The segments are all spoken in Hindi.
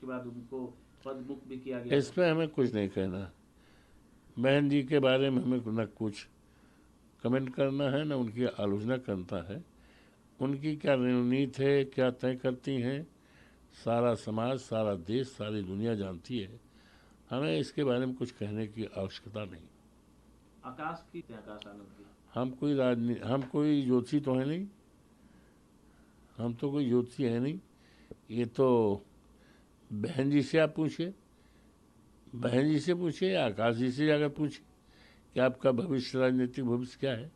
के बाद उनको पदमुक्त भी किया गया। इसमें हमें कुछ नहीं कहना। बहन जी के बारे में हमें न कुछ कमेंट करना है, न उनकी आलोचना करना है। उनकी क्या रणनीति है, क्या तय करती हैं, सारा समाज, सारा देश, सारी दुनिया जानती है। हमें इसके बारे में कुछ कहने की आवश्यकता नहीं। आकाश आनंद की हम कोई ज्योतिषी तो है नहीं, हम तो कोई ज्योतिषी है नहीं। ये तो बहन जी से आप पूछिए, बहन जी से पूछिए या आकाश जी से जाकर पूछिए कि आपका भविष्य, राजनीतिक भविष्य क्या है।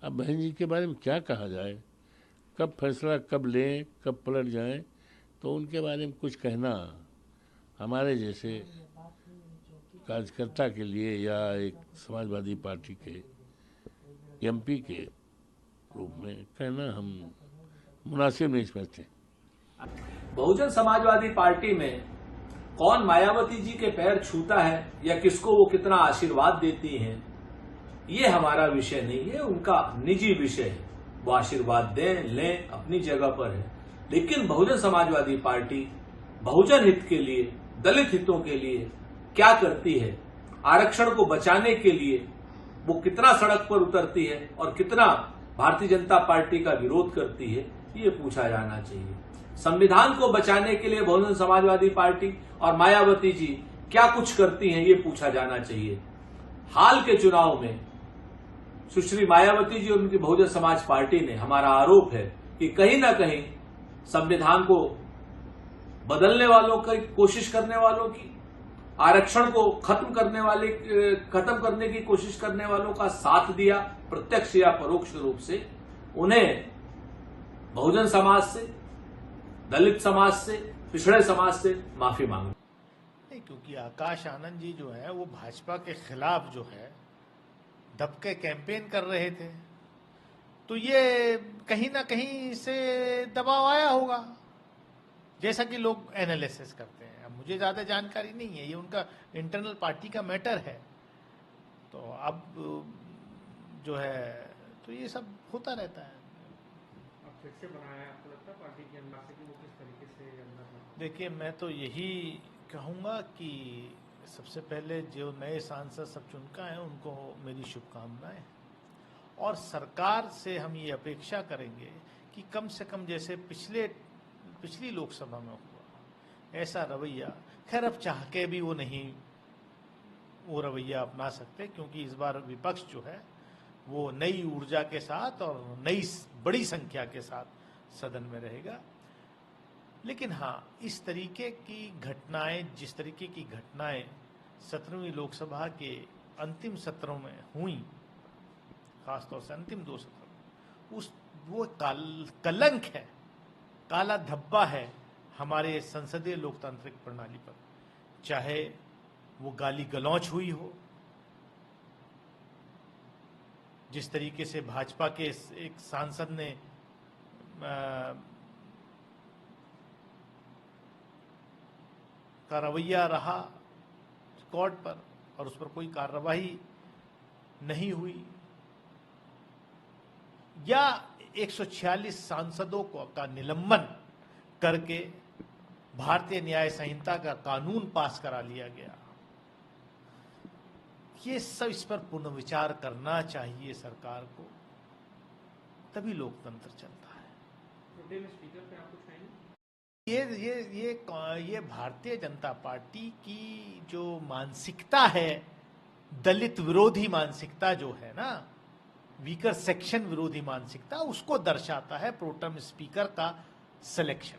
अब बहन जी के बारे में क्या कहा जाए, कब फैसला कब लें, कब पलट जाएं, तो उनके बारे में कुछ कहना हमारे जैसे कार्यकर्ता के लिए या एक समाजवादी पार्टी के एमपी के रूप में कहना हम मुनासिब नहीं समझते। बहुजन समाजवादी पार्टी में कौन मायावती जी के पैर छूता है या किसको वो कितना आशीर्वाद देती हैं, ये हमारा विषय नहीं है, उनका निजी विषय है। वो आशीर्वाद दें लें, अपनी जगह पर है। लेकिन बहुजन समाजवादी पार्टी बहुजन हित के लिए, दलित हितों के लिए क्या करती है, आरक्षण को बचाने के लिए वो कितना सड़क पर उतरती है और कितना भारतीय जनता पार्टी का विरोध करती है, ये पूछा जाना चाहिए। संविधान को बचाने के लिए बहुजन समाजवादी पार्टी और मायावती जी क्या कुछ करती हैं, ये पूछा जाना चाहिए। हाल के चुनाव में सुश्री मायावती जी और उनकी बहुजन समाज पार्टी ने, हमारा आरोप है कि कहीं ना कहीं संविधान को बदलने वालों की कोशिश करने वालों की, आरक्षण को खत्म करने की कोशिश करने वालों का साथ दिया, प्रत्यक्ष या परोक्ष रूप से। उन्हें बहुजन समाज से, दलित समाज से, पिछड़े समाज से माफी मांगी। नहीं, क्योंकि आकाश आनंद जी जो है वो भाजपा के खिलाफ जो है दबके कैंपेन कर रहे थे, तो ये कहीं ना कहीं से दबाव आया होगा, जैसा कि लोग एनालिसिस करते हैं। अब मुझे ज्यादा जानकारी नहीं है, ये उनका इंटरनल पार्टी का मैटर है। तो अब जो है तो ये सब होता रहता है। अब फिर से बनाया है, आपको लगता है पार्टी के अंदर से कि वो किस तरीके से अंदर है? देखिए, मैं तो यही कहूँगा कि सबसे पहले जो नए सांसद सब चुनका है उनको मेरी शुभकामनाएं, और सरकार से हम ये अपेक्षा करेंगे कि कम से कम जैसे पिछली लोकसभा में हुआ ऐसा रवैया, खैर अब चाह के भी वो नहीं वो रवैया अपना सकते, क्योंकि इस बार विपक्ष जो है वो नई ऊर्जा के साथ और नई बड़ी संख्या के साथ सदन में रहेगा। लेकिन हाँ, इस तरीके की घटनाएं, जिस तरीके की घटनाएं 17वीं लोकसभा के अंतिम सत्रों में हुई, खासतौर से अंतिम 2 सत्र, वो कलंक है, काला धब्बा है हमारे संसदीय लोकतांत्रिक प्रणाली पर। चाहे वो गाली गलौच हुई हो, जिस तरीके से भाजपा के एक सांसद ने का रवैया रहा कोर्ट पर और उस पर कोई कार्रवाई नहीं हुई, या 146 सांसदों का निलंबन करके भारतीय न्याय संहिता का कानून पास करा लिया गया। ये सब, इस पर पुनर्विचार करना चाहिए सरकार को, तभी लोकतंत्र चलता है। स्पीकर पे आप कुछ कहेंगे? ये भारतीय जनता पार्टी की जो मानसिकता है, दलित विरोधी मानसिकता जो है ना, वीकर सेक्शन विरोधी मानसिकता, उसको दर्शाता है प्रोटेम स्पीकर का सिलेक्शन।